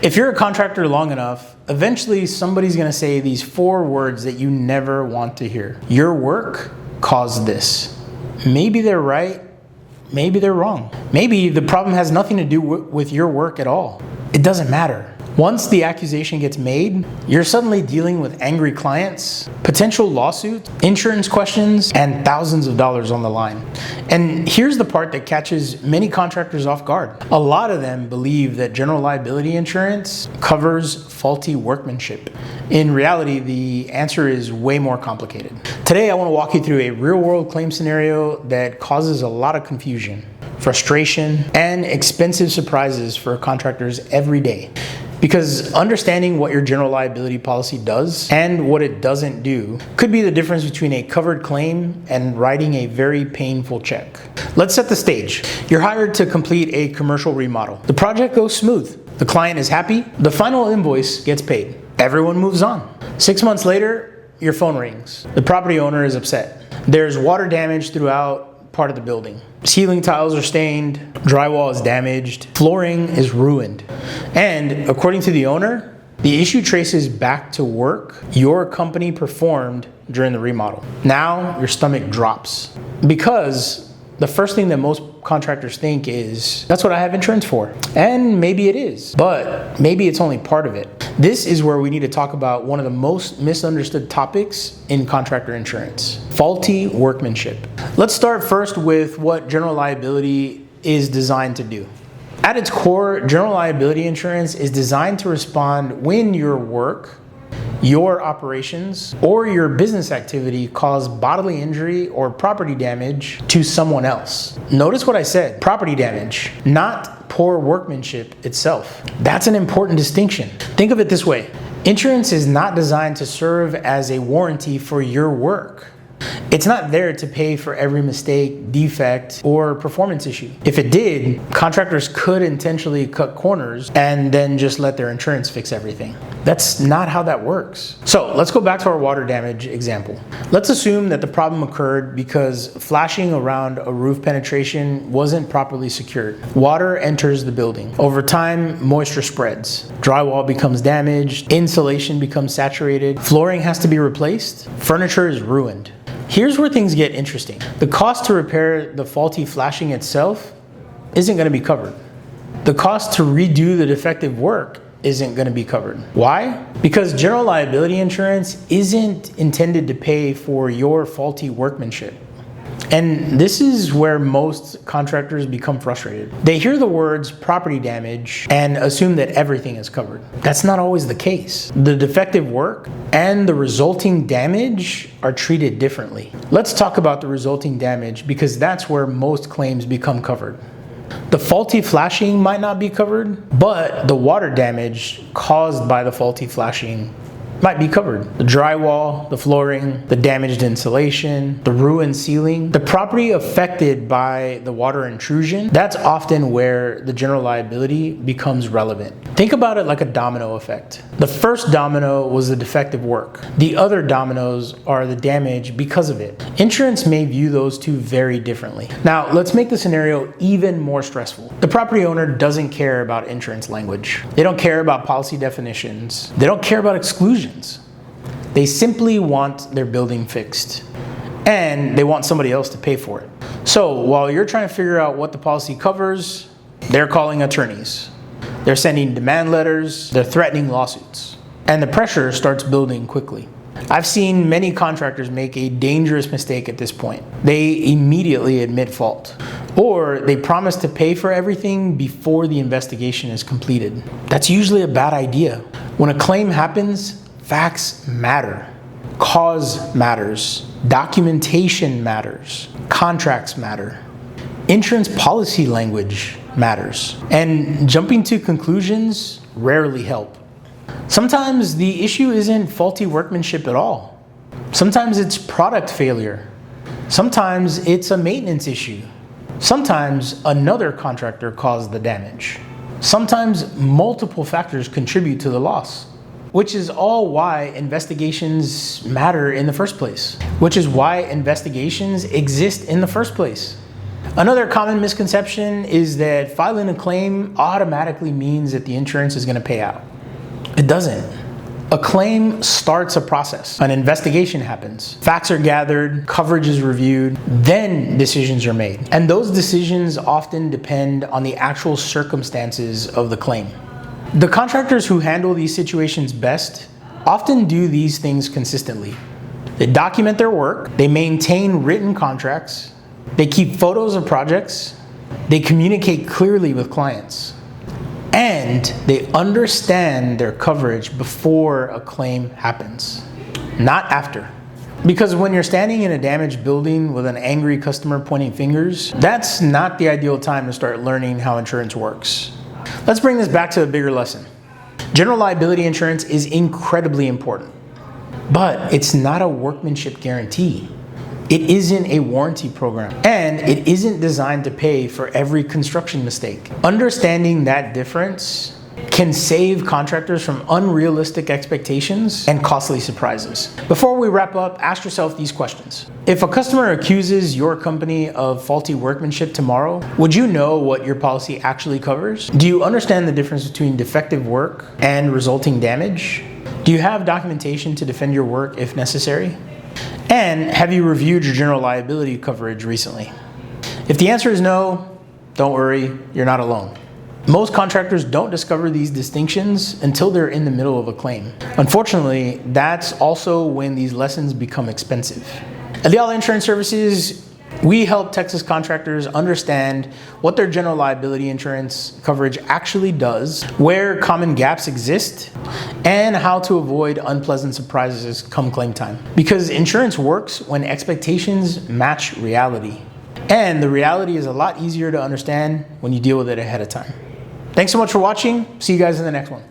If you're a contractor long enough, eventually somebody's gonna say these 4 words that you never want to hear. Your work caused this. Maybe they're right, maybe they're wrong. Maybe the problem has nothing to do with your work at all. It doesn't matter. Once the accusation gets made, you're suddenly dealing with angry clients, potential lawsuits, insurance questions, and thousands of dollars on the line. And here's the part that catches many contractors off guard. A lot of them believe that general liability insurance covers faulty workmanship. In reality, the answer is way more complicated. Today, I want to walk you through a real-world claim scenario that causes a lot of confusion, frustration, and expensive surprises for contractors every day. Because understanding what your general liability policy does and what it doesn't do could be the difference between a covered claim and writing a very painful check. Let's set the stage. You're hired to complete a commercial remodel. The project goes smooth. The client is happy. The final invoice gets paid. Everyone moves on. 6 months later, your phone rings. The property owner is upset. There's water damage throughout part of the building. Ceiling tiles are stained, drywall is damaged, flooring is ruined. And according to the owner, the issue traces back to work your company performed during the remodel. Now your stomach drops because the first thing that most contractors think is, that's what I have insurance for. And maybe it is, but maybe it's only part of it. This is where we need to talk about one of the most misunderstood topics in contractor insurance: faulty workmanship. Let's start first with what general liability is designed to do. At its core, general liability insurance is designed to respond when your work, your operations, or your business activity cause bodily injury or property damage to someone else. Notice what I said, property damage, not poor workmanship itself. That's an important distinction. Think of it this way. Insurance is not designed to serve as a warranty for your work. It's not there to pay for every mistake, defect, or performance issue. If it did, contractors could intentionally cut corners and then just let their insurance fix everything. That's not how that works. So let's go back to our water damage example. Let's assume that the problem occurred because flashing around a roof penetration wasn't properly secured. Water enters the building. Over time, moisture spreads. Drywall becomes damaged, insulation becomes saturated, flooring has to be replaced, furniture is ruined. Here's where things get interesting. The cost to repair the faulty flashing itself isn't going to be covered. The cost to redo the defective work isn't going to be covered. Why? Because general liability insurance isn't intended to pay for your faulty workmanship. And this is where most contractors become frustrated. They hear the words property damage and assume that everything is covered. That's not always the case. The defective work and the resulting damage are treated differently. Let's talk about the resulting damage because that's where most claims become covered. The faulty flashing might not be covered, but the water damage caused by the faulty flashing might be covered. The drywall, the flooring, the damaged insulation, the ruined ceiling, the property affected by the water intrusion, that's often where the general liability becomes relevant. Think about it like a domino effect. The first domino was the defective work. The other dominoes are the damage because of it. Insurance may view those two very differently. Now, let's make the scenario even more stressful. The property owner doesn't care about insurance language. They don't care about policy definitions. They don't care about exclusions. They simply want their building fixed and they want somebody else to pay for it. So while you're trying to figure out what the policy covers, they're calling attorneys. They're sending demand letters, they're threatening lawsuits, and the pressure starts building quickly. I've seen many contractors make a dangerous mistake at this point. They immediately admit fault, or they promise to pay for everything before the investigation is completed. That's usually a bad idea. When a claim happens, facts matter. Cause matters. Documentation matters. Contracts matter. Insurance policy language matters. And jumping to conclusions rarely help. Sometimes the issue isn't faulty workmanship at all. Sometimes it's product failure. Sometimes it's a maintenance issue. Sometimes another contractor caused the damage. Sometimes multiple factors contribute to the loss. Which is all why investigations matter in the first place. Which is why investigations exist in the first place. Another common misconception is that filing a claim automatically means that the insurance is going to pay out. It doesn't. A claim starts a process. An investigation happens. Facts are gathered, coverage is reviewed, then decisions are made. And those decisions often depend on the actual circumstances of the claim. The contractors who handle these situations best often do these things consistently. They document their work, they maintain written contracts, they keep photos of projects, they communicate clearly with clients, and they understand their coverage before a claim happens, not after. Because when you're standing in a damaged building with an angry customer pointing fingers, that's not the ideal time to start learning how insurance works. Let's bring this back to a bigger lesson. General liability insurance is incredibly important, but it's not a workmanship guarantee. It isn't a warranty program, and it isn't designed to pay for every construction mistake. Understanding that difference can save contractors from unrealistic expectations and costly surprises. Before we wrap up, ask yourself these questions. If a customer accuses your company of faulty workmanship tomorrow, would you know what your policy actually covers? Do you understand the difference between defective work and resulting damage? Do you have documentation to defend your work if necessary? And have you reviewed your general liability coverage recently? If the answer is no, don't worry, you're not alone. Most contractors don't discover these distinctions until they're in the middle of a claim. Unfortunately, that's also when these lessons become expensive. At Leal Insurance Services, we help Texas contractors understand what their general liability insurance coverage actually does, where common gaps exist, and how to avoid unpleasant surprises come claim time. Because insurance works when expectations match reality. And the reality is a lot easier to understand when you deal with it ahead of time. Thanks so much for watching. See you guys in the next one.